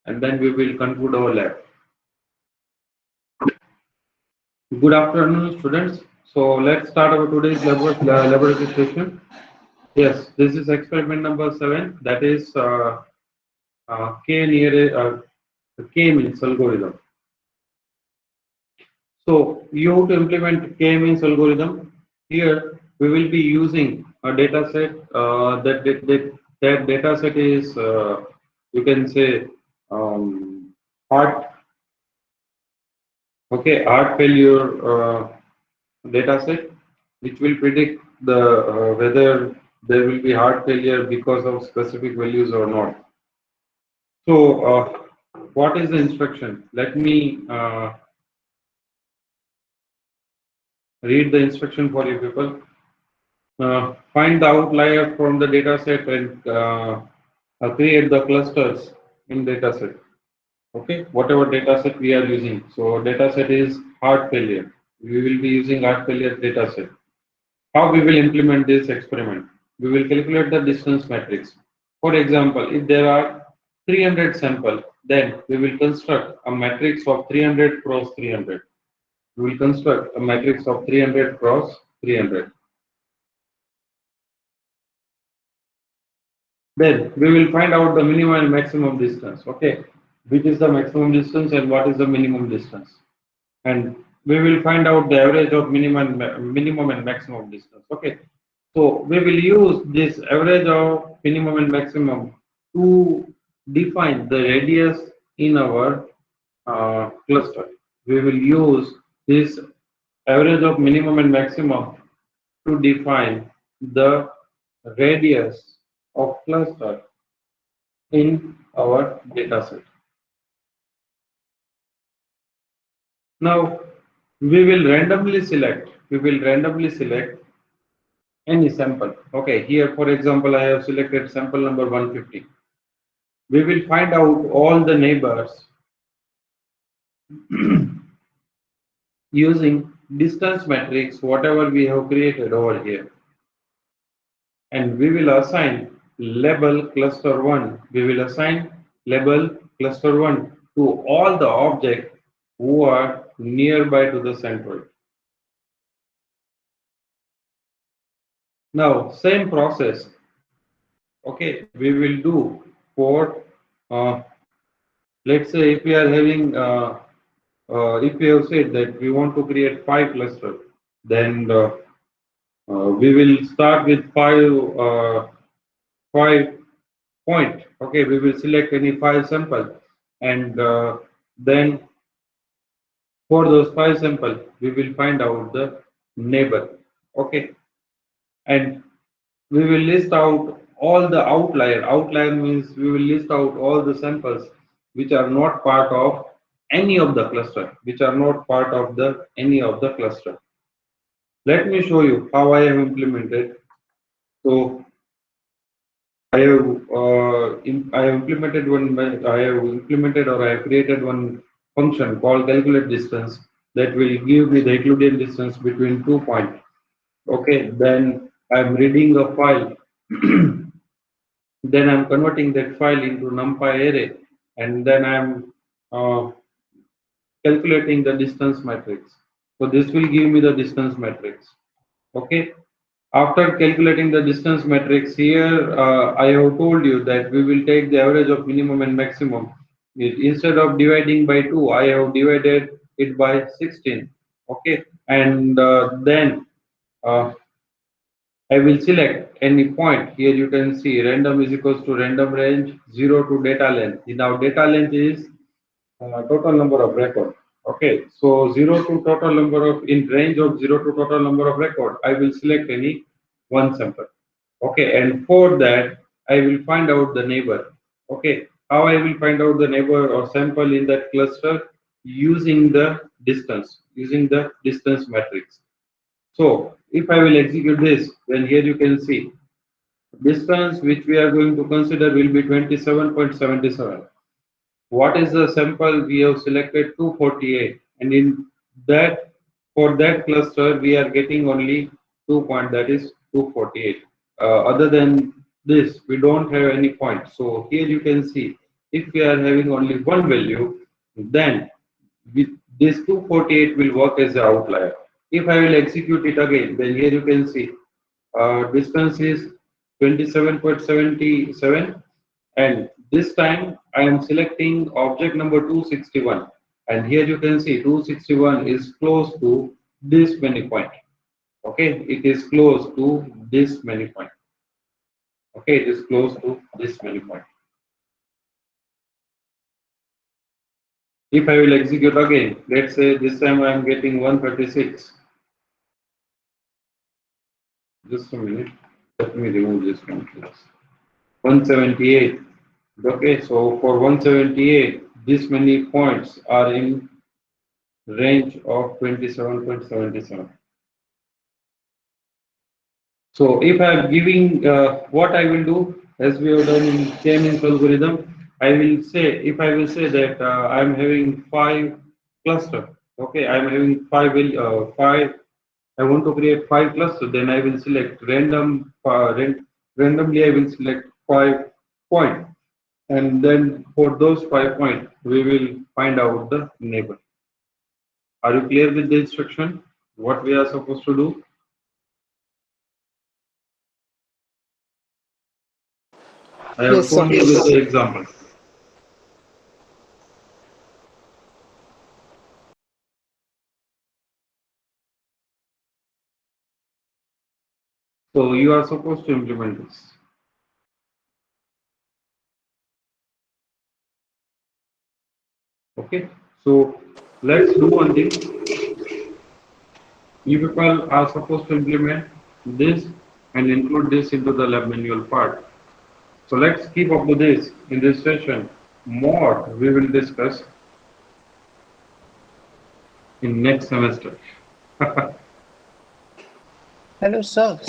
and then we will conclude our lab. Good afternoon, students. So let's start our today's laboratory session. Yes, this is experiment number 7. That is K near K means algorithm. So you have to implement K means algorithm. Here we will be using a data set. That data set is you can say heart heart failure data set, which will predict the whether there will be heart failure because of specific values or not. So what is the instruction? Let me read the instruction for you people. Find the outlier from the data set and create the clusters in data set. Okay, whatever data set we are using. So data set is heart failure. We will be using heart failure data set. How we will implement this experiment? We will calculate the distance matrix. For example, if there are 300 samples, then we will construct a matrix of 300 cross 300. We will construct a matrix of 300 cross 300. Then we will find out the minimum and maximum distance. Okay, which is the maximum distance and what is the minimum distance, and we will find out the average of minimum and maximum distance. Okay, so we will use this average of minimum and maximum to define the radius in our cluster. We will use this average of minimum and maximum to define the radius of cluster in our data set. Now we will randomly select any sample. Okay, here for example I have selected sample number 150. We will find out all the neighbors using distance matrix whatever we have created over here, and we will assign label cluster 1. We will assign label cluster 1 to all the objects who are nearby to the centroid. Now same process, okay, we will do for uh, let's say if we are having if we have said that we want to create 5 clusters, then we will start with 5 point. Okay, we will select any 5 sample, and then for those 5 sample we will find out the neighbor. Okay, and we will list out all the outlier. Outlier means we will list out all the samples which are not part of any of the cluster, which are not part of the any of the cluster. Let me show you how I have implemented. So I have implemented I have implemented or I have created one function called calculate distance that will give me the Euclidean distance between 2 points. Okay, then I'm reading a file. Then I'm converting that file into NumPy array, and then I'm uh, calculating the distance matrix. So this will give me the distance matrix. Okay. After calculating the distance matrix here, I have told you that we will take the average of minimum and maximum. Instead of dividing by 2, I have divided it by 16. Okay. And then uh, I will select any point. Here you can see random is equals to random range 0 to data length. Now data length is total number of record. Okay, so 0 to total number of in range of 0 to total number of record, I will select any one sample. Okay, and for that I will find out the neighbor. Okay, how I will find out the neighbor or sample in that cluster? Using the distance matrix. So if I will execute this, then here you can see distance which we are going to consider will be 27.77. What is the sample we have selected? 248, and in that for that cluster we are getting only 2 point, that is 248. Other than this we don't have any point. So here you can see If we are having only one value, then this 248 will work as an outlier. If I will execute it again, then here you can see distance is 27.77, and this time I am selecting object number 261, and here you can see 261 is close to this many point. Okay, it is close to this many point. Okay, it is close to this many point. If I will execute again, let's say this time I am getting 136. Just a minute. Let me remove this one, please. 178. Okay, so for 178, this many points are in range of 27.77. So if I am giving what I will do, as we have done in K-means algorithm, I will say, if I will say that I am having 5 cluster, okay, I am having five. I want to create 5 clusters. Then I will select randomly. I will select 5 points, and then for those 5 points, we will find out the neighbor. Are you clear with the instruction? What we are supposed to do? I have Yes, sir. shown you with the example. So you are supposed to implement this. Okay. So let's do one thing. You people are supposed to implement this and include this into the lab manual part. So let's keep up to this in this session. More we will discuss in next semester. Hello, sir.